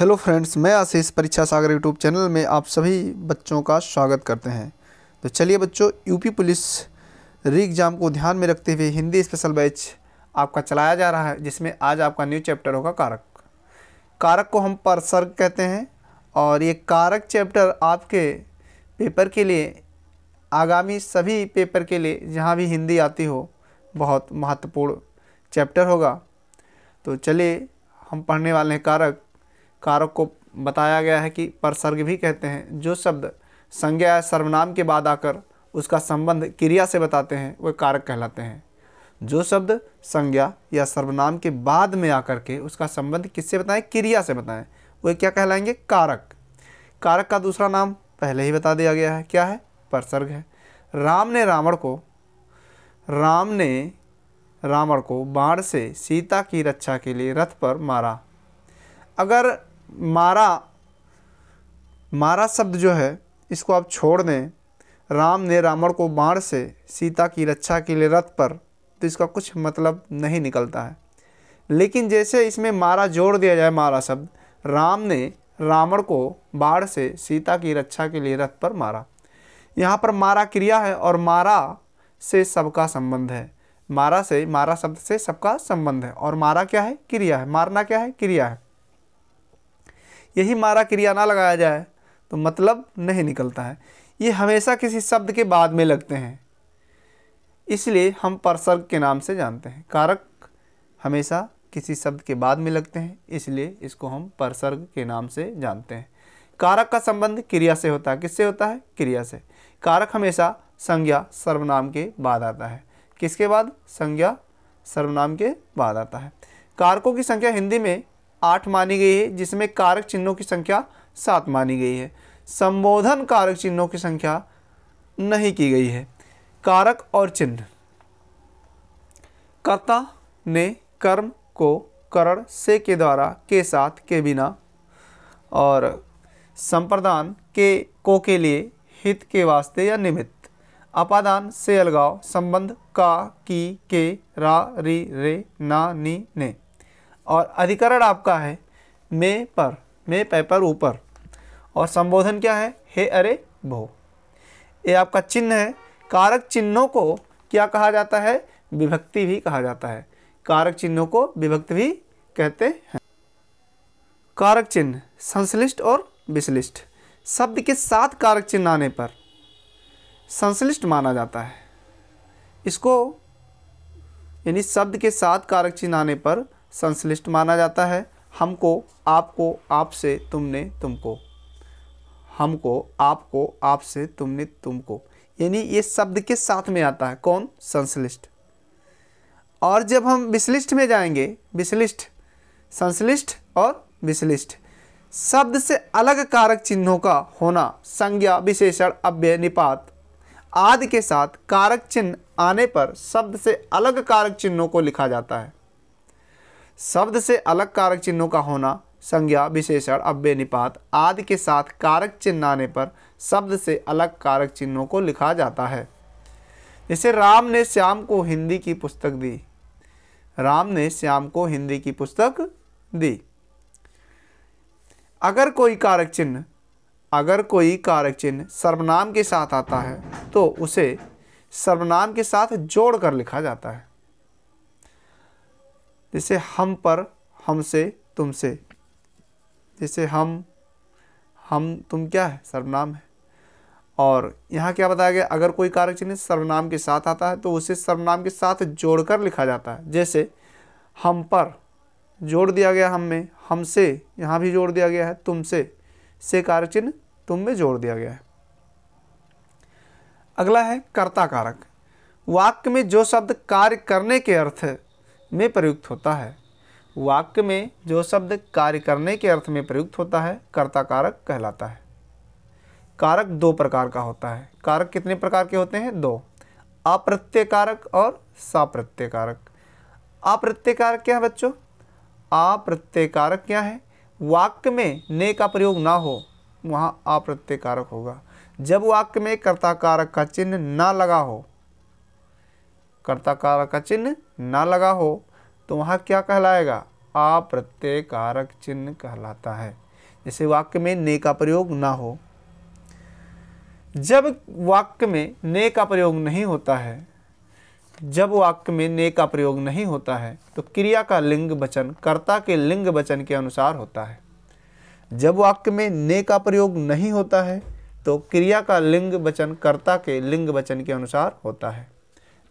Hello friends, मैं आशीष परीक्षा सागर YouTube channel में आप सभी बच्चों का स्वागत करते हैं। तो चलिए बच्चों, यूपी पुलिस री एग्ज़ाम को ध्यान में रखते हुए हिंदी स्पेशल बैच आपका चलाया जा रहा है, जिसमें आज आपका न्यू चैप्टर होगा कारक। कारक को हम परसर्ग कहते हैं और ये कारक चैप्टर आपके पेपर के लिए, आगामी सभी पेपर के लिए जहाँ भी हिंदी आती हो, बहुत महत्वपूर्ण चैप्टर होगा। तो चलिए हम पढ़ने वाले हैं कारक। कारक को बताया गया है कि परसर्ग भी कहते हैं। जो शब्द संज्ञा या सर्वनाम के बाद आकर उसका संबंध क्रिया से बताते हैं वह कारक कहलाते हैं। जो शब्द संज्ञा या सर्वनाम के बाद में आकर के उसका संबंध किससे बताएं? क्रिया से बताएं, वह क्या कहलाएंगे? कारक। कारक का दूसरा नाम पहले ही बता दिया गया है, क्या है? परसर्ग है। राम ने रावण को बाण से सीता की रक्षा के लिए रथ पर मारा। अगर मारा शब्द जो है इसको आप छोड़ दें, राम ने रावण को बाण से सीता की रक्षा के लिए रथ पर, तो इसका कुछ मतलब नहीं निकलता है। लेकिन जैसे इसमें मारा जोड़ दिया जाए, मारा शब्द, राम ने रावण को बाण से सीता की रक्षा के लिए रथ पर मारा। यहाँ पर मारा क्रिया है और मारा से सबका संबंध है। मारा शब्द से सबका संबंध है और मारा क्या है? क्रिया है। मारना क्या है? क्रिया है। यही मारा क्रिया ना लगाया जाए तो मतलब नहीं निकलता है। ये हमेशा किसी शब्द के बाद में लगते हैं, इसलिए हम परसर्ग के नाम से जानते हैं। कारक हमेशा किसी शब्द के बाद में लगते हैं, इसलिए इसको हम परसर्ग के नाम से जानते हैं। कारक का संबंध क्रिया से होता है। किससे होता है? क्रिया से। कारक हमेशा संज्ञा सर्वनाम के बाद आता है। किसके बाद? संज्ञा सर्वनाम के बाद आता है। कारकों की संख्या हिंदी में 8 मानी गई है, जिसमें कारक चिन्हों की संख्या 7 मानी गई है। संबोधन कारक चिन्हों की संख्या नहीं की गई है। कारक और चिन्ह। कर्ता ने कर्म को करण से के द्वारा, के साथ, के बिना और संप्रदान के लिए, हित के वास्ते या निमित्त। अपादान से अलगाव, संबंध का, की, के, रा, री, रे, ना, नी, ने। और अधिकरण आपका है में, पर, में, पे, पर, ऊपर। और संबोधन क्या है? हे, अरे, भो। ये आपका चिन्ह है। कारक चिन्हों को क्या कहा जाता है? विभक्ति भी कहा जाता है। कारक चिन्हों को विभक्ति भी कहते हैं। कारक चिन्ह संश्लिष्ट और विश्लिष्ट। शब्द के साथ कारक चिन्ह आने पर संश्लिष्ट माना जाता है। इसको यानी शब्द के साथ कारक चिन्ह आने पर संश्लिष्ट माना जाता है। हमको, आपको, आपसे, तुमने, तुमको। हमको, आपको, आपसे, तुमने, तुमको, यानी ये शब्द के साथ में आता है। कौन? संश्लिष्ट। और जब हम विश्लिष्ट में जाएंगे, विश्लिष्ट, संश्लिष्ट और विश्लिष्ट, शब्द से अलग कारक चिन्हों का होना, संज्ञा, विशेषण, अव्यय, निपात आदि के साथ कारक चिन्ह आने पर शब्द से अलग कारक चिन्हों को लिखा जाता है। शब्द से अलग कारक चिन्हों का होना, संज्ञा, विशेषण, अव्यय, निपात आदि के साथ कारक चिन्ह आने पर शब्द से अलग कारक चिन्हों को लिखा जाता है। जैसे राम ने श्याम को हिंदी की पुस्तक दी। राम ने श्याम को हिंदी की पुस्तक दी। अगर कोई कारक चिन्ह सर्वनाम के साथ आता है तो उसे सर्वनाम के साथ जोड़कर लिखा जाता है। जैसे हम पर, हमसे, तुमसे। जैसे हम तुम क्या है? सर्वनाम है। और यहाँ क्या बताया गया? अगर कोई कारक चिन्ह सर्वनाम के साथ आता है तो उसे सर्वनाम के साथ जोड़कर लिखा जाता है। जैसे हम पर जोड़ दिया गया हम में, हमसे यहाँ भी जोड़ दिया गया है, तुमसे से कारक चिन्ह तुम में जोड़ दिया गया है। अगला है कर्ता कारक। वाक्य में जो शब्द कार्य करने के अर्थ में प्रयुक्त होता है, वाक्य में जो शब्द कार्य करने के अर्थ में प्रयुक्त होता है, कर्ता कारक कहलाता है। कारक 2 प्रकार का होता है। कारक कितने प्रकार के होते हैं? 2। अप्रत्यय कारक और साप्रत्यय कारक। अप्रत्यय कारक क्या है बच्चों? अप्रत्यय कारक क्या है? वाक्य में ने का प्रयोग ना हो, वहाँ अप्रत्यय कारक होगा। जब वाक्य में कर्ता कारक का चिन्ह ना लगा हो, कर्ता कारक का चिन्ह ना लगा हो, तो वहाँ क्या कहलाएगा? अप्रत्यय कारक चिन्ह कहलाता है। जैसे वाक्य में ने का प्रयोग ना हो। जब वाक्य में ने का प्रयोग नहीं होता है, जब वाक्य में ने का प्रयोग नहीं होता है तो क्रिया का लिंग वचन कर्ता के लिंग वचन के अनुसार होता है। जब वाक्य में ने का प्रयोग नहीं होता है तो क्रिया का लिंग वचन कर्ता के लिंग वचन के अनुसार होता है।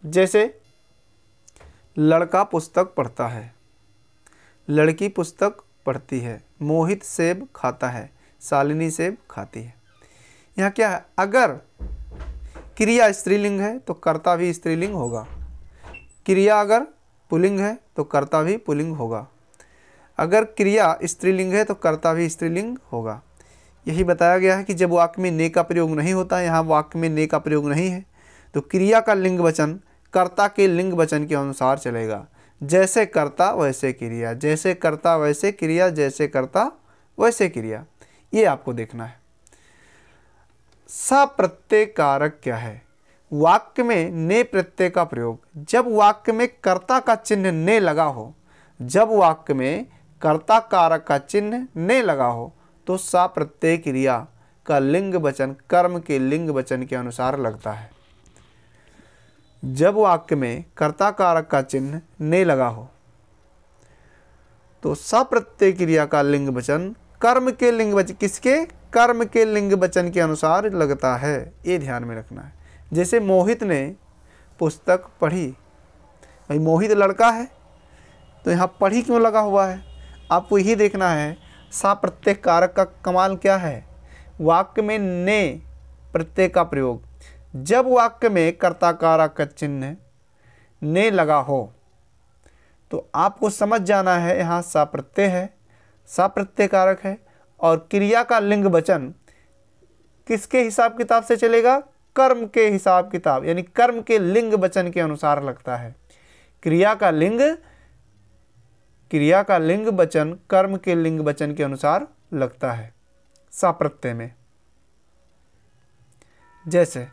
जैसे लड़का पुस्तक पढ़ता है, लड़की पुस्तक पढ़ती है, मोहित सेब खाता है, शालिनी सेब खाती है। यहाँ क्या है, अगर क्रिया स्त्रीलिंग है तो कर्ता भी स्त्रीलिंग होगा, क्रिया अगर पुल्लिंग है तो कर्ता भी पुल्लिंग होगा, अगर क्रिया स्त्रीलिंग है तो कर्ता भी स्त्रीलिंग होगा। यही बताया गया है कि जब वाक्य में ने का प्रयोग नहीं होता, यहाँ वाक्य में ने का प्रयोग नहीं है तो क्रिया का लिंग वचन कर्ता के लिंग वचन के अनुसार चलेगा। जैसे कर्ता वैसे क्रिया, जैसे कर्ता वैसे क्रिया, जैसे कर्ता वैसे क्रिया, ये आपको देखना है। सप्रत्यय कारक क्या है? वाक्य में ने प्रत्यय का प्रयोग जब वाक्य में कर्ता का चिन्ह ने लगा हो, जब वाक्य में कर्ता कारक का चिन्ह ने लगा हो तो सप्रत्यय क्रिया का लिंग वचन कर्म के लिंग वचन के अनुसार लगता है। जब वाक्य में कर्ता कारक का चिन्ह ने लगा हो तो सप्रत्यय क्रिया का लिंग वचन कर्म के लिंग वचन, किसके? कर्म के लिंग वचन के अनुसार लगता है। ये ध्यान में रखना है। जैसे मोहित ने पुस्तक पढ़ी, भाई मोहित लड़का है तो यहाँ पढ़ी क्यों लगा हुआ है? आपको यही देखना है सप्रत्यय कारक का कमाल क्या है। वाक्य में ने प्रत्यय का प्रयोग जब वाक्य में कर्ता कारक का चिन्ह ने लगा हो तो आपको समझ जाना है यहाँ सप्रत्यय है, सप्रत्यय कारक है और क्रिया का लिंग वचन किसके हिसाब किताब से चलेगा? कर्म के हिसाब किताब, यानी कर्म के लिंग वचन के अनुसार लगता है। क्रिया का लिंग वचन कर्म के लिंग वचन के अनुसार लगता है सप्रत्यय में। जैसे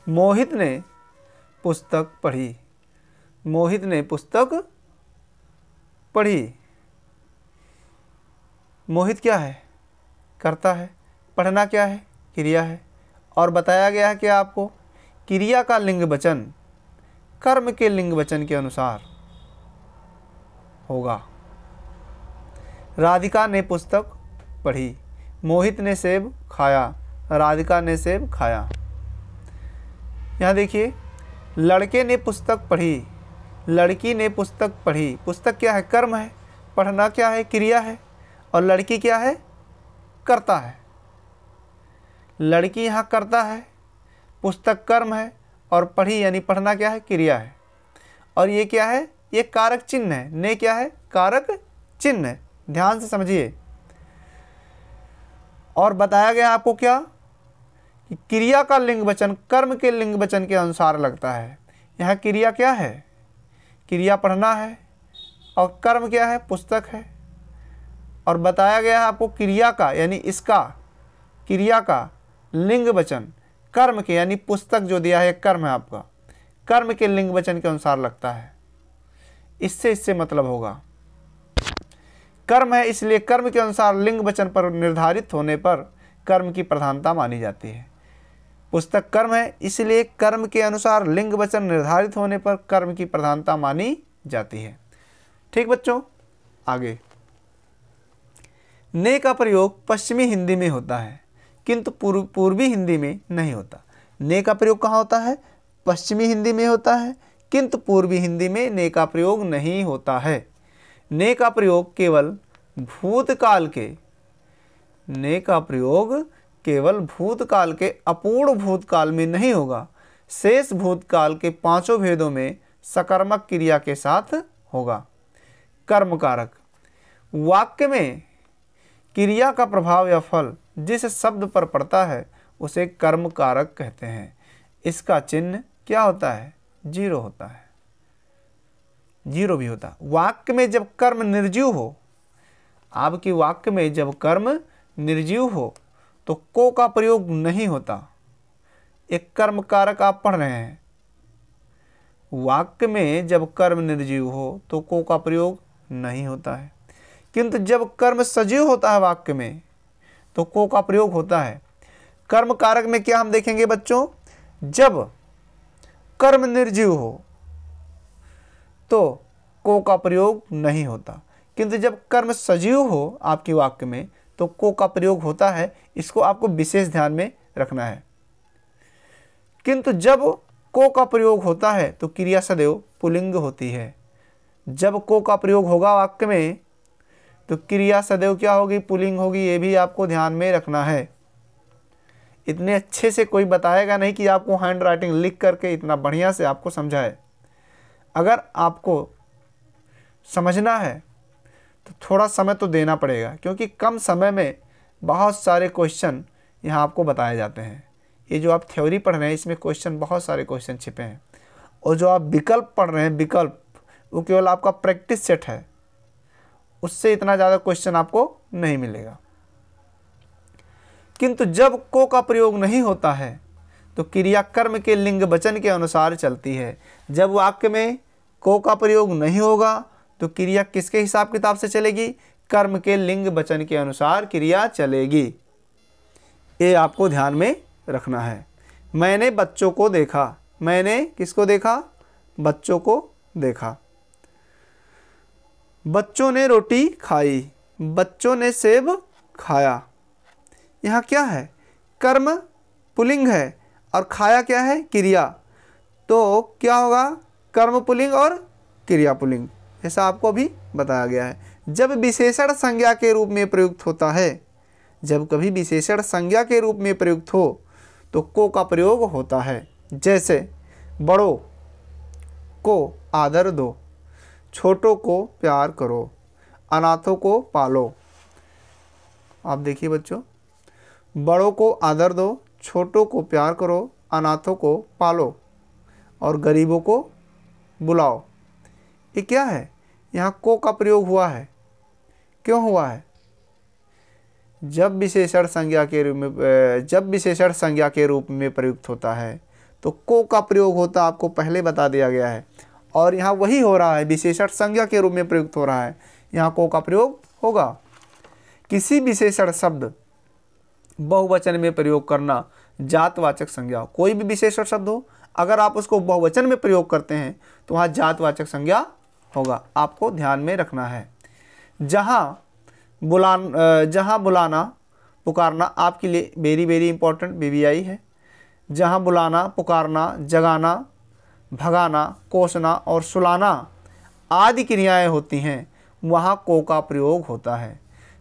मोहित ने पुस्तक पढ़ी, मोहित ने पुस्तक पढ़ी, मोहित क्या है? कर्ता है, पढ़ना क्या है? क्रिया है। और बताया गया है कि आपको क्रिया का लिंग वचन कर्म के लिंग वचन के अनुसार होगा। राधिका ने पुस्तक पढ़ी, मोहित ने सेब खाया, राधिका ने सेब खाया। यहाँ देखिए, लड़के ने पुस्तक पढ़ी, लड़की ने पुस्तक पढ़ी। पुस्तक क्या है? कर्म है, पढ़ना क्या है? क्रिया है, और लड़की क्या है? कर्ता है। लड़की यहाँ कर्ता है, पुस्तक कर्म है और पढ़ी यानी पढ़ना क्या है? क्रिया है। और ये क्या है? ये कारक चिन्ह है। ने क्या है? कारक चिन्ह है। ध्यान से समझिए। और बताया गया आपको क्या कि क्रिया का लिंग वचन कर्म के लिंग वचन के अनुसार लगता है। यहाँ क्रिया क्या है? क्रिया पढ़ना है और कर्म क्या है? पुस्तक है। और बताया गया है आपको क्रिया का यानी इसका क्रिया का लिंग वचन कर्म के यानी पुस्तक जो दिया है कर्म है आपका, कर्म के लिंग वचन के अनुसार लगता है। इससे मतलब होगा कर्म है इसलिए कर्म के अनुसार लिंग वचन पर निर्धारित होने पर कर्म की प्रधानता मानी जाती है। पुस्तक कर्म है इसलिए कर्म के अनुसार लिंग वचन निर्धारित होने पर कर्म की प्रधानता मानी जाती है। ठीक बच्चों, आगे। ने का प्रयोग पश्चिमी हिंदी में होता है किंतु पूर्वी हिंदी में नहीं होता। ने का प्रयोग कहाँ होता है? पश्चिमी हिंदी में होता है किंतु पूर्वी हिंदी में ने का प्रयोग नहीं होता है। ने का प्रयोग केवल भूतकाल के, ने का प्रयोग केवल भूतकाल के अपूर्ण भूतकाल में नहीं होगा, शेष भूतकाल के पांचों भेदों में सकर्मक क्रिया के साथ होगा। कर्म कारक, वाक्य में क्रिया का प्रभाव या फल जिस शब्द पर पड़ता है उसे कर्म कारक कहते हैं। इसका चिन्ह क्या होता है? जीरो होता है, जीरो भी होता है। वाक्य में जब कर्म निर्जीव हो, आपकी वाक्य में जब कर्म निर्जीव हो तो को का प्रयोग नहीं होता। एक कर्म कारक आप पढ़ रहे हैं, वाक्य में जब कर्म निर्जीव हो तो को का प्रयोग नहीं होता है, किंतु जब कर्म सजीव होता है वाक्य में तो को का प्रयोग होता है। कर्म कारक में क्या हम देखेंगे बच्चों, जब कर्म निर्जीव हो तो को का प्रयोग नहीं होता, किंतु जब कर्म सजीव हो आपके वाक्य में तो को का प्रयोग होता है। इसको आपको विशेष ध्यान में रखना है। किंतु जब को का प्रयोग होता है तो क्रिया सदैव पुल्लिंग होती है। जब को का प्रयोग होगा वाक्य में तो क्रिया सदैव क्या होगी, पुल्लिंग होगी। ये भी आपको ध्यान में रखना है। इतने अच्छे से कोई बताएगा नहीं कि आपको हैंड राइटिंग लिख करके इतना बढ़िया से आपको समझाए। अगर आपको समझना है तो थोड़ा समय तो देना पड़ेगा, क्योंकि कम समय में बहुत सारे क्वेश्चन यहाँ आपको बताए जाते हैं। ये जो आप थ्योरी पढ़ रहे हैं इसमें क्वेश्चन, बहुत सारे क्वेश्चन छिपे हैं, और जो आप विकल्प पढ़ रहे हैं, विकल्प वो केवल आपका प्रैक्टिस सेट है, उससे इतना ज़्यादा क्वेश्चन आपको नहीं मिलेगा। किंतु जब को का प्रयोग नहीं होता है तो क्रिया कर्म के लिंग वचन के अनुसार चलती है। जब वाक्य में को का प्रयोग नहीं होगा तो क्रिया किसके हिसाब किताब से चलेगी, कर्म के लिंग वचन के अनुसार क्रिया चलेगी। ये आपको ध्यान में रखना है। मैंने बच्चों को देखा, मैंने किसको देखा, बच्चों को देखा। बच्चों ने रोटी खाई, बच्चों ने सेब खाया। यहाँ क्या है, कर्म पुल्लिंग है और खाया क्या है, क्रिया। तो क्या होगा, कर्म पुल्लिंग और क्रिया पुल्लिंग, ऐसा आपको भी बताया गया है। जब विशेषण संज्ञा के रूप में प्रयुक्त होता है, जब कभी विशेषण संज्ञा के रूप में प्रयुक्त हो तो को का प्रयोग होता है। जैसे बड़ों को आदर दो, छोटों को प्यार करो, अनाथों को पालो। आप देखिए बच्चों, बड़ों को आदर दो, छोटों को प्यार करो, अनाथों को पालो और गरीबों को बुलाओ। ये क्या है, यहाँ को का प्रयोग हुआ है। क्यों हुआ है, जब विशेषण संज्ञा के रूप में प्रयुक्त होता है तो को का प्रयोग होता, आपको पहले बता दिया गया है। और यहाँ वही हो रहा है, विशेषण संज्ञा के रूप में प्रयुक्त हो रहा है, यहाँ को का प्रयोग होगा। किसी विशेषण शब्द बहुवचन में प्रयोग करना जातवाचक संज्ञा, कोई भी विशेषण शब्द हो, अगर आप उसको बहुवचन में प्रयोग करते हैं तो वहाँ जातवाचक संज्ञा होगा। आपको ध्यान में रखना है। जहाँ बुलाना पुकारना आपके लिए वेरी वेरी इंपॉर्टेंट BBI है। जहाँ बुलाना, पुकारना, जगाना, भगाना, कोसना और सुलाना आदि क्रियाएं होती हैं, वहाँ को का प्रयोग होता है।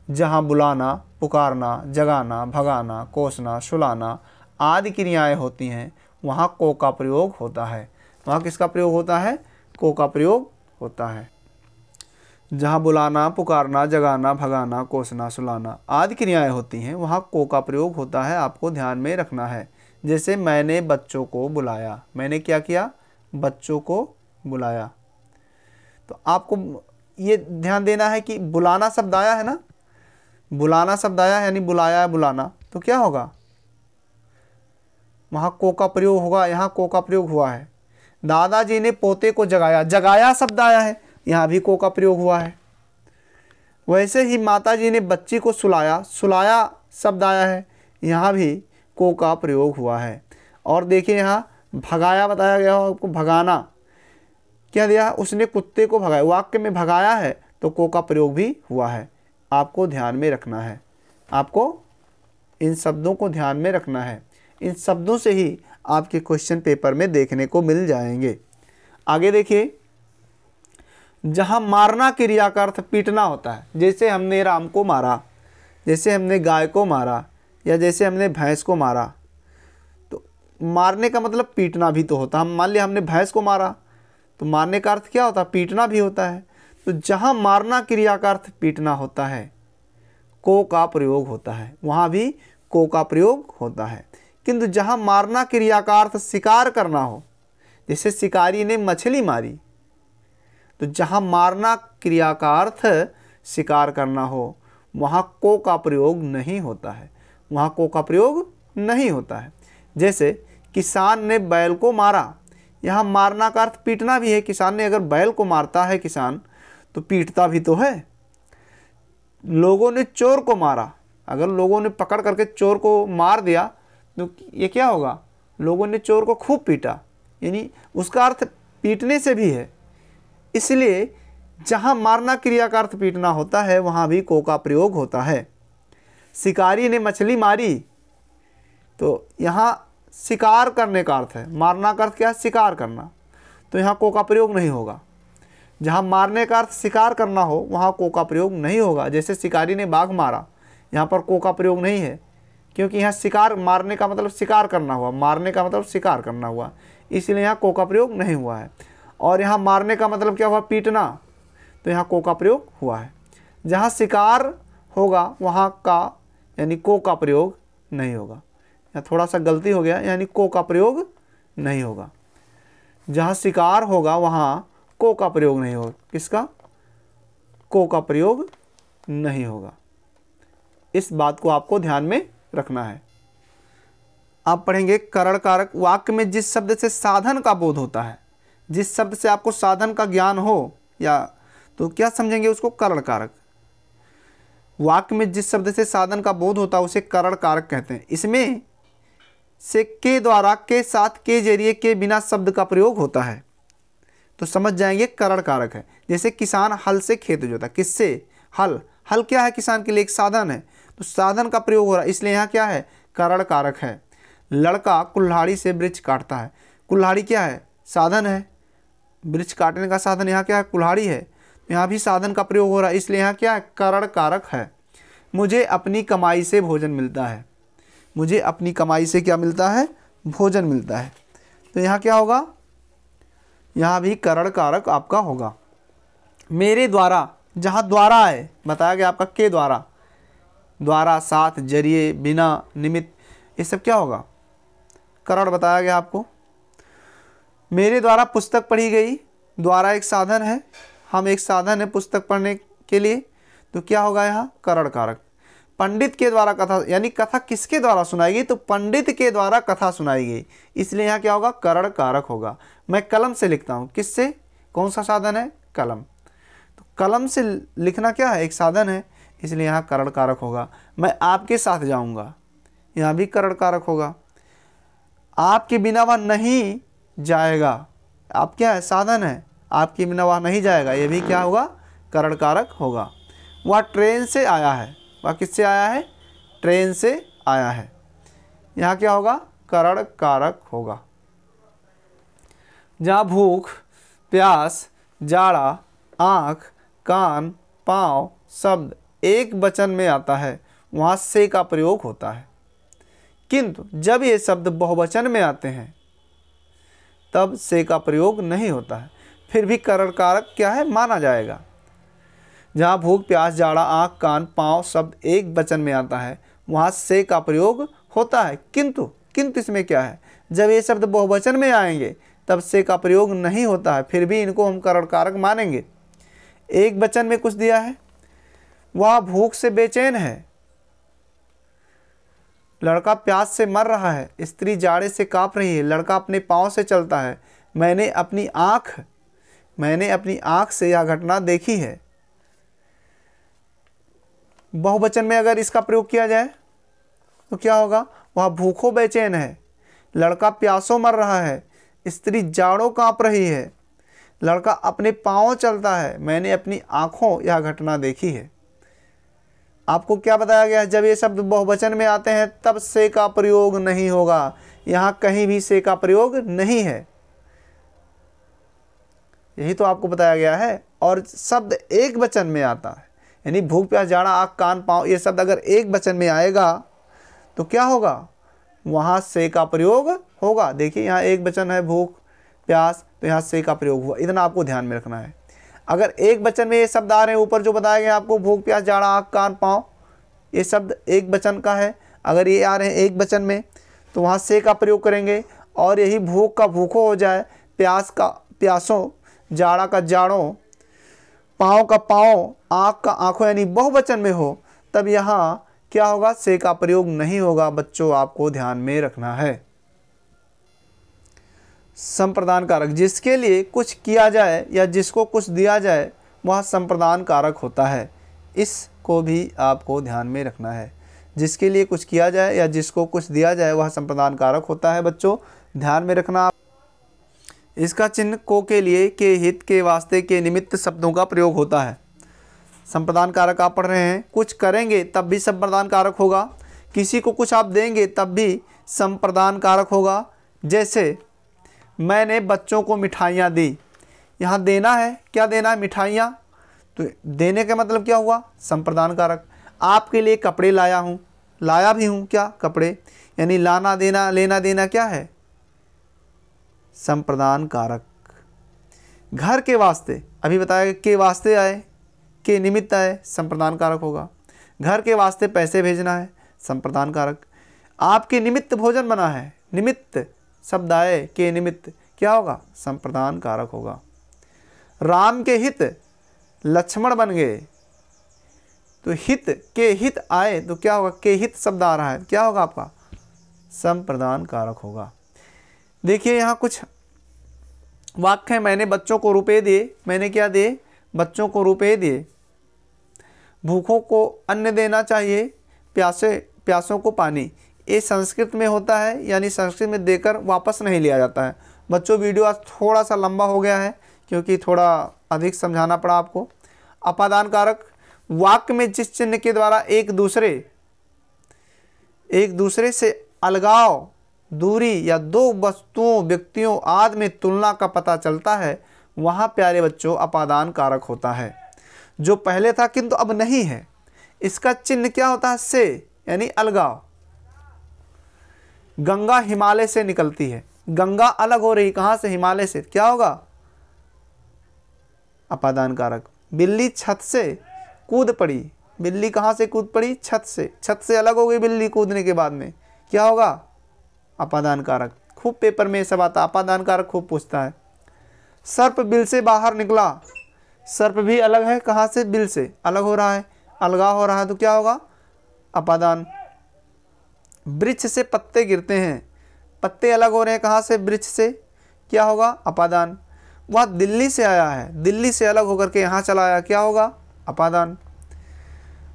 जहाँ बुलाना, पुकारना, जगाना, भगाना, कोसना, सुलाना आदि क्रियाएं होती हैं, वहाँ को का प्रयोग होता है। वहाँ किसका प्रयोग होता है, को का प्रयोग होता है। जहाँ बुलाना, पुकारना, जगाना, भगाना, कोसना, सुलाना आदि क्रियाएं होती हैं, वहाँ को का प्रयोग होता है। आपको ध्यान में रखना है। जैसे मैंने बच्चों को बुलाया, मैंने क्या किया, बच्चों को बुलाया। तो आपको ये ध्यान देना है कि बुलाना शब्द आया है ना, बुलाना शब्द आया है यानी बुलाया है, बुलाना, तो क्या होगा, वहाँ को का प्रयोग होगा। यहाँ को का प्रयोग हुआ है। दादाजी ने पोते को जगाया, जगाया शब्द आया है, यहाँ भी को का प्रयोग हुआ है। वैसे ही माताजी ने बच्ची को सुलाया, सुलाया शब्द आया है, यहाँ भी को का प्रयोग हुआ है। और देखिए यहाँ भगाया बताया गया हो आपको, भगाना क्या दिया, उसने कुत्ते को भगाया, वाक्य में भगाया है तो को का प्रयोग भी हुआ है। आपको ध्यान में रखना है, आपको इन शब्दों को ध्यान में रखना है। इन शब्दों से ही आपके क्वेश्चन पेपर में देखने को मिल जाएंगे। आगे देखिए, जहाँ मारना क्रिया का अर्थ पीटना होता है, जैसे हमने राम को मारा, जैसे हमने गाय को मारा, या जैसे हमने भैंस को मारा, तो मारने का मतलब पीटना भी तो होता है। हम मान लिया हमने भैंस को मारा तो मारने का अर्थ क्या होता है, पीटना भी होता है। तो जहाँ मारना क्रिया का अर्थ पीटना होता है, को का प्रयोग होता है, वहाँ भी को का प्रयोग होता है। किंतु जहाँ मारना क्रिया का अर्थ शिकार करना हो, जैसे शिकारी ने मछली मारी, तो जहाँ मारना क्रिया का अर्थ शिकार करना हो, वहाँ को का प्रयोग नहीं होता है, वहाँ को का प्रयोग नहीं होता है। जैसे किसान ने बैल को मारा, यहाँ मारना का अर्थ पीटना भी है। किसान ने अगर बैल को मारता है किसान तो पीटता भी तो है। लोगों ने चोर को मारा, अगर लोगों ने पकड़ करके चोर को मार दिया तो ये क्या होगा, लोगों ने चोर को खूब पीटा, यानी उसका अर्थ पीटने से भी है। इसलिए जहाँ मारना क्रिया का अर्थ पीटना होता है वहाँ भी को का प्रयोग होता है। शिकारी ने मछली मारी, तो यहाँ शिकार करने का अर्थ है, मारना का अर्थ क्या है, शिकार करना, तो यहाँ को का प्रयोग नहीं होगा। जहाँ मारने का अर्थ शिकार करना हो वहाँ को का प्रयोग नहीं होगा। जैसे शिकारी ने बाघ मारा, यहाँ पर को का प्रयोग नहीं है, क्योंकि यहाँ शिकार, मारने का मतलब शिकार करना हुआ, मारने का मतलब शिकार करना हुआ, इसलिए यहाँ को का प्रयोग नहीं हुआ है। और यहाँ मारने का मतलब क्या हुआ, पीटना, तो यहाँ को का प्रयोग हुआ है। जहाँ शिकार होगा वहाँ का यानी को का प्रयोग नहीं होगा। यहाँ थोड़ा सा गलती हो गया, यानी को का प्रयोग नहीं होगा। जहाँ शिकार होगा वहाँ को का प्रयोग नहीं होगा। किसका, को का प्रयोग नहीं होगा। इस बात को आपको ध्यान में रखना है। आप पढ़ेंगे करण कारक। वाक्य में जिस शब्द से साधन का बोध होता है, जिस शब्द से आपको साधन का ज्ञान हो, या तो क्या समझेंगे उसको, करण कारक। वाक्य में जिस शब्द से साधन का बोध होता है उसे करण कारक कहते हैं। इसमें से के द्वारा, के साथ, के जरिए, के बिना शब्द का प्रयोग होता है, तो समझ जाएंगे करण कारक है। जैसे किसान हल से खेत जोता, किससे, हल। हल क्या है, किसान के लिए एक साधन है, तो साधन का प्रयोग हो रहा है, इसलिए यहाँ क्या है, करण कारक है। लड़का कुल्हाड़ी से वृक्ष काटता है, कुल्हाड़ी क्या है, साधन है, वृक्ष काटने का साधन यहाँ क्या है, कुल्हाड़ी है, यहाँ भी साधन का प्रयोग हो रहा है, इसलिए यहाँ क्या है, करण कारक है। मुझे अपनी कमाई से भोजन मिलता है, मुझे अपनी कमाई से क्या मिलता है, भोजन मिलता है, तो यहाँ क्या होगा, यहाँ भी करण कारक आपका होगा। मेरे द्वारा, जहाँ द्वारा है बताया गया आपका के द्वारा, द्वारा, साथ, जरिए, बिना, निमित्त, ये सब क्या होगा, करण बताया गया आपको। मेरे द्वारा पुस्तक पढ़ी गई, द्वारा एक साधन है, हम एक साधन है पुस्तक पढ़ने के लिए, तो क्या होगा यहाँ, करण कारक। पंडित के द्वारा कथा, यानी कथा किसके द्वारा सुनाई गई, तो पंडित के द्वारा कथा सुनाई गई, इसलिए यहाँ क्या होगा, करण कारक होगा। मैं कलम से लिखता हूँ, किससे, कौन सा साधन है, कलम, तो कलम से लिखना क्या है, एक साधन है, इसलिए यहाँ करण कारक होगा। मैं आपके साथ जाऊँगा, यहाँ भी करण कारक होगा। आपके बिना वह नहीं जाएगा, आप क्या है, साधन है, आपके बिना वह नहीं जाएगा, ये भी क्या होगा, करण कारक होगा। वह ट्रेन से आया है, वह किससे आया है, ट्रेन से आया है, यहाँ क्या होगा, करण कारक होगा। जहाँ भूख, प्यास, जाड़ा, आँख, कान, पाँव शब्द एक वचन में आता है वहाँ से का प्रयोग होता है, किंतु जब ये शब्द बहुवचन में आते हैं तब से का प्रयोग नहीं होता है, फिर भी करण कारक क्या है, माना जाएगा। जहाँ भूख, प्यास, जाड़ा, आँख, कान, पाँव शब्द एक वचन में आता है वहाँ से का प्रयोग होता है, किंतु इसमें क्या है, जब ये शब्द बहुवचन में आएंगे तब से का प्रयोग नहीं होता है, फिर भी इनको हम करण कारक मानेंगे। एक वचन में कुछ दिया है, वह भूख से बेचैन है, लड़का प्यास से मर रहा है, स्त्री जाड़े से काँप रही है, लड़का अपने पाँव से चलता है, मैंने अपनी आँख से यह घटना देखी है। बहुवचन में अगर इसका प्रयोग किया जाए तो क्या होगा, वह भूखों बेचैन है, लड़का प्यासों मर रहा है, स्त्री जाड़ों काँप रही है, लड़का अपने पाँव चलता है, मैंने अपनी आँखों यह घटना देखी है। आपको क्या बताया गया है, जब ये शब्द बहुवचन में आते हैं तब से का प्रयोग नहीं होगा, यहाँ कहीं भी से का प्रयोग नहीं है, यही तो आपको बताया गया है। और शब्द एक वचन में आता है, यानी भूख, प्यास, जाड़ा, आँख, कान, पाँव, ये शब्द अगर एक वचन में आएगा तो क्या होगा, वहाँ से का प्रयोग होगा। देखिए यहाँ एक वचन है भूख, प्यास, तो यहाँ से का प्रयोग हुआ, इतना आपको ध्यान में रखना है। अगर एक वचन में ये शब्द आ रहे हैं, ऊपर जो बताया गया आपको, भूख, प्यास, जाड़ा, आँख, कान, पाँव, ये शब्द एक वचन का है, अगर ये आ रहे हैं एक वचन में तो वहाँ से का प्रयोग करेंगे। और यही भूख का भूखों हो जाए, प्यास का प्यासों, जाड़ा का जाड़ों, पाँव का पाँव, आँख का आँखों, यानी बहुवचन में हो तब यहाँ क्या होगा, से का प्रयोग नहीं होगा। बच्चों आपको ध्यान में रखना है। संप्रदान कारक, जिसके लिए कुछ किया जाए या जिसको कुछ दिया जाए वह संप्रदान कारक होता है, इसको भी आपको ध्यान में रखना है। जिसके लिए कुछ किया जाए या जिसको कुछ दिया जाए वह संप्रदान कारक होता है। बच्चों ध्यान में रखना। इसका चिन्ह को के लिए, के, हित, के, वास्ते, के, निमित्त शब्दों का प्रयोग होता है। संप्रदान कारक आप पढ़ रहे हैं। कुछ करेंगे तब भी संप्रदान कारक होगा, किसी को कुछ आप देंगे तब भी संप्रदान कारक होगा। जैसे मैंने बच्चों को मिठाइयाँ दी, यहाँ देना है, क्या देना है? मिठाइयाँ। तो देने का मतलब क्या हुआ? संप्रदान कारक। आपके लिए कपड़े लाया हूँ, लाया भी हूँ, क्या? कपड़े। यानी लाना देना, लेना देना क्या है? संप्रदान कारक। घर के वास्ते, अभी बताया के वास्ते आए, के निमित्त आए, संप्रदान कारक होगा। घर के वास्ते पैसे भेजना है, संप्रदान कारक। आपके निमित्त भोजन बना है, निमित्त शब्द आए, के निमित्त, क्या होगा? संप्रदान कारक होगा। राम के हित लक्ष्मण बन गए, तो हित, के हित आए तो क्या होगा? के हित शब्द आ रहा है, क्या होगा आपका? संप्रदान कारक होगा। देखिए यहाँ कुछ वाक्य है। मैंने बच्चों को रुपए दिए, मैंने क्या दिए? बच्चों को रुपए दिए। भूखों को अन्न देना चाहिए, प्यासों को पानी। ये संस्कृत में होता है, यानी संस्कृत में देकर वापस नहीं लिया जाता है। बच्चों वीडियो आज थोड़ा सा लंबा हो गया है क्योंकि थोड़ा अधिक समझाना पड़ा आपको। अपादान कारक, वाक्य में जिस चिन्ह के द्वारा एक दूसरे से अलगाव, दूरी या दो वस्तुओं, व्यक्तियों आदि में तुलना का पता चलता है, वहाँ प्यारे बच्चों अपादान कारक होता है। जो पहले था किंतु अब नहीं है, इसका चिन्ह क्या होता है? से, यानी अलगाव। गंगा हिमालय से निकलती है, गंगा अलग हो रही, कहाँ से? हिमालय से, क्या होगा? अपादान कारक। बिल्ली छत से कूद पड़ी, बिल्ली कहाँ से कूद पड़ी? छत से, छत से अलग हो गई बिल्ली कूदने के बाद में, क्या होगा? अपादान कारक। खूब पेपर में सब आता, अपादान कारक खूब पूछता है। सर्प बिल से बाहर निकला, सर्प भी अलग है, कहाँ से? बिल से अलग हो रहा है, अलगाव हो रहा है, तो क्या होगा? अपादान। वृक्ष से पत्ते गिरते हैं, पत्ते अलग हो रहे हैं, कहाँ से? वृक्ष से, क्या होगा? अपादान। वह दिल्ली से आया है, दिल्ली से अलग होकर के यहाँ चला आया, क्या होगा? अपादान।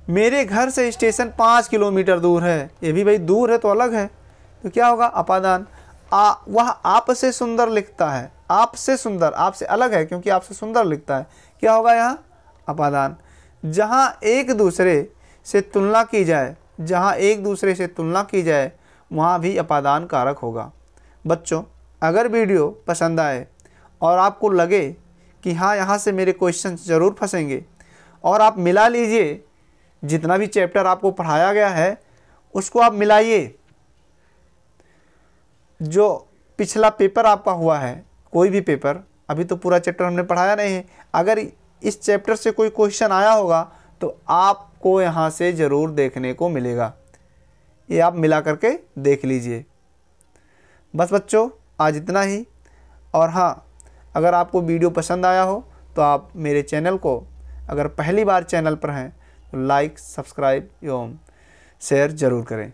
मेरे घर से स्टेशन 5 किलोमीटर दूर है, ये भी भाई दूर है तो अलग है, तो क्या होगा? अपादान। वह आपसे सुंदर लिखता है, आपसे सुंदर, आपसे अलग है क्योंकि आपसे सुंदर लिखता है, क्या होगा यहाँ? अपादान। जहाँ एक दूसरे से तुलना की जाए, जहाँ एक दूसरे से तुलना की जाए वहाँ भी अपादान कारक होगा। बच्चों अगर वीडियो पसंद आए और आपको लगे कि हाँ यहाँ से मेरे क्वेश्चन ज़रूर फंसेंगे, और आप मिला लीजिए, जितना भी चैप्टर आपको पढ़ाया गया है उसको आप मिलाइए। जो पिछला पेपर आपका हुआ है, कोई भी पेपर, अभी तो पूरा चैप्टर हमने पढ़ाया नहीं है, अगर इस चैप्टर से कोई क्वेश्चन आया होगा तो आपको यहाँ से ज़रूर देखने को मिलेगा। ये आप मिला करके देख लीजिए। बस बच्चों आज इतना ही। और हाँ, अगर आपको वीडियो पसंद आया हो तो आप मेरे चैनल को, अगर पहली बार चैनल पर हैं तो लाइक, सब्सक्राइब एवं शेयर ज़रूर करें।